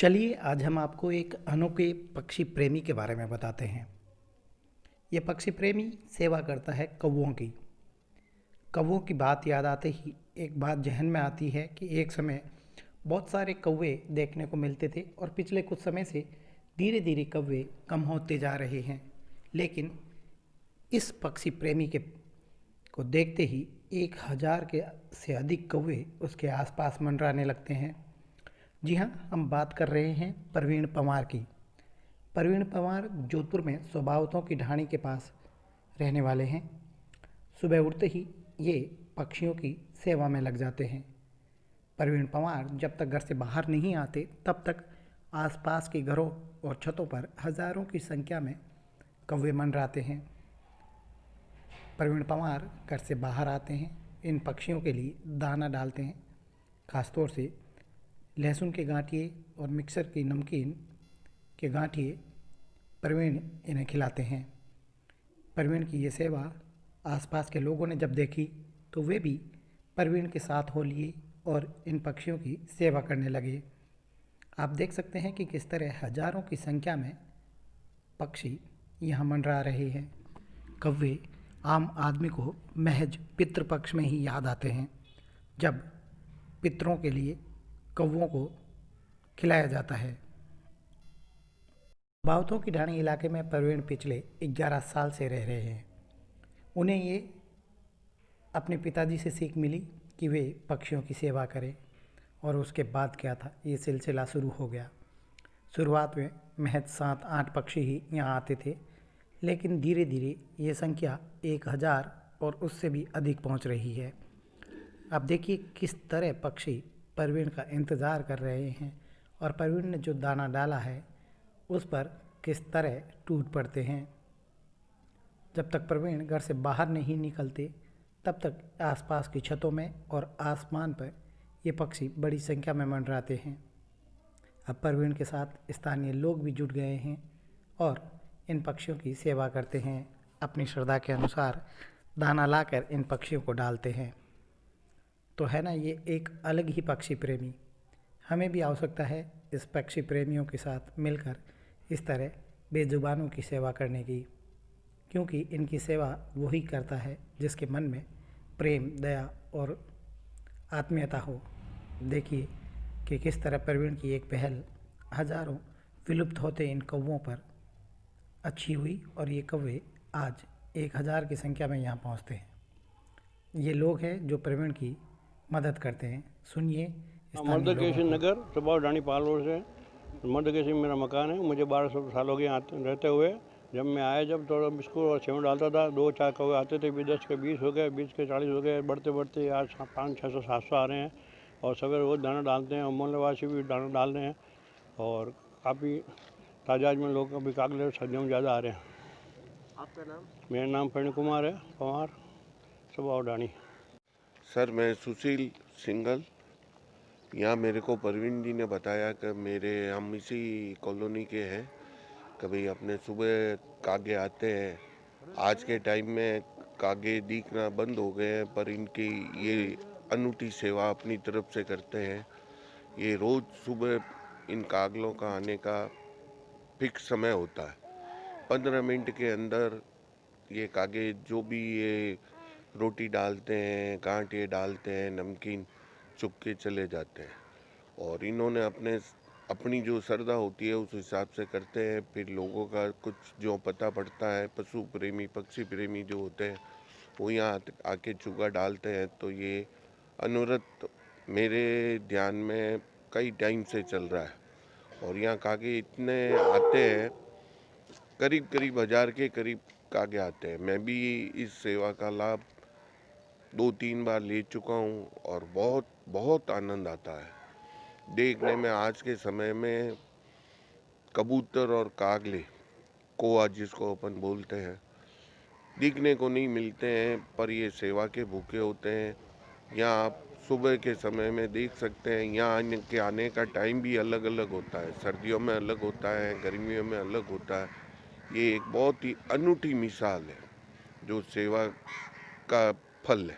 चलिए आज हम आपको एक अनोखे पक्षी प्रेमी के बारे में बताते हैं। ये पक्षी प्रेमी सेवा करता है कौवों की। कौवों की बात याद आते ही एक बात जहन में आती है कि एक समय बहुत सारे कौवे देखने को मिलते थे और पिछले कुछ समय से धीरे धीरे कौवे कम होते जा रहे हैं। लेकिन इस पक्षी प्रेमी के को देखते ही 1000 के से अधिक कौवे उसके आसपास मंडराने लगते हैं। जी हाँ, हम बात कर रहे हैं प्रवीण पंवार की। प्रवीण पंवार जोधपुर में स्वभावतों की ढाणी के पास रहने वाले हैं। सुबह उठते ही ये पक्षियों की सेवा में लग जाते हैं। प्रवीण पंवार जब तक घर से बाहर नहीं आते तब तक आसपास के घरों और छतों पर हजारों की संख्या में कौवे मंडराते हैं। प्रवीण पंवार घर से बाहर आते हैं, इन पक्षियों के लिए दाना डालते हैं। खासतौर से लहसुन के गांठिए और मिक्सर की नमकीन के गांठिए प्रवीण इन्हें खिलाते हैं। प्रवीण की ये सेवा आसपास के लोगों ने जब देखी तो वे भी प्रवीण के साथ हो लिए और इन पक्षियों की सेवा करने लगे। आप देख सकते हैं कि किस तरह हजारों की संख्या में पक्षी यहाँ मंडरा रहे हैं। कौवे आम आदमी को महज पितृपक्ष में ही याद आते हैं, जब पितरों के लिए कौवों को खिलाया जाता है। बावतों की ढाणी इलाके में प्रवीण पिछले 11 साल से रह रहे हैं। उन्हें ये अपने पिताजी से सीख मिली कि वे पक्षियों की सेवा करें, और उसके बाद क्या था, ये सिलसिला शुरू हो गया। शुरुआत में महज 7-8 पक्षी ही यहाँ आते थे, लेकिन धीरे धीरे ये संख्या 1000 और उससे भी अधिक पहुँच रही है। आप देखिए किस तरह पक्षी प्रवीण का इंतज़ार कर रहे हैं और प्रवीण ने जो दाना डाला है उस पर किस तरह टूट पड़ते हैं। जब तक प्रवीण घर से बाहर नहीं निकलते तब तक आसपास की छतों में और आसमान पर ये पक्षी बड़ी संख्या में मंडराते हैं। अब प्रवीण के साथ स्थानीय लोग भी जुट गए हैं और इन पक्षियों की सेवा करते हैं। अपनी श्रद्धा के अनुसार दाना लाकर इन पक्षियों को डालते हैं। तो है ना, ये एक अलग ही पक्षी प्रेमी। हमें भी आवश्यकता है इस पक्षी प्रेमियों के साथ मिलकर इस तरह बेजुबानों की सेवा करने की, क्योंकि इनकी सेवा वही करता है जिसके मन में प्रेम, दया और आत्मीयता हो। देखिए कि किस तरह प्रवीण की एक पहल हजारों विलुप्त होते इन कौवों पर अच्छी हुई और ये कौवे आज 1000 की संख्या में यहाँ पहुँचते हैं। ये लोग हैं जो प्रवीण की मदद करते हैं। सुनिए स्थानीय लोगों मर्दकेशी को। नगर सुबह ढाणी पाल रोड से मर्दकेशी में मेरा मकान है। मुझे 12 साल हो गए यहाँ रहते हुए। जब मैं आया जब थोड़ा बिस्कुट और सेव डालता था, 2-4 कौवे आते थे, भी 10 के 20 हो गए, 20 के 40 हो गए, बढ़ते बढ़ते आज 500-600-700 आ रहे हैं। और सवेरे रोज़ दाना डालते हैं और मोहल्लेवासी भी दाना डाल रहे हैं और काफ़ी तादाद में लोग अभी कागले सर्दियों में ज़्यादा आ रहे हैं। आपका नाम? मेरा नाम प्रवीण कुमार है, पंवार, सुबह ढाणी। सर, मैं सुशील सिंगल। यहाँ मेरे को प्रवीण जी ने बताया कि हम इसी कॉलोनी के हैं। कभी अपने सुबह कागे आते हैं। आज के टाइम में कागे दिखना बंद हो गए हैं, पर इनकी ये अनूठी सेवा अपनी तरफ से करते हैं। ये रोज़ सुबह इन कागलों का आने का फिक्स समय होता है। 15 मिनट के अंदर ये कागे जो भी ये रोटी डालते हैं, गांठिए डालते हैं, नमकीन चुग के चले जाते हैं। और इन्होंने अपनी जो श्रद्धा होती है उस हिसाब से करते हैं। फिर लोगों का कुछ जो पता पड़ता है, पशु प्रेमी, पक्षी प्रेमी जो होते हैं, वो यहाँ आके चुगा डालते हैं। तो ये अनुरत मेरे ध्यान में कई टाइम से चल रहा है। और यहाँ कागे इतने आते हैं, करीब 1000 के करीब कागे आते हैं। मैं भी इस सेवा का लाभ 2-3 बार ले चुका हूँ और बहुत बहुत आनंद आता है देखने में। आज के समय में कबूतर और कागले, कौवा जिसको अपन बोलते हैं, दिखने को नहीं मिलते हैं, पर ये सेवा के भूखे होते हैं। यहाँ आप सुबह के समय में देख सकते हैं। यहाँ आने का टाइम भी अलग अलग होता है। सर्दियों में अलग होता है, गर्मियों में अलग होता है। ये एक बहुत ही अनूठी मिसाल है जो सेवा का फल है।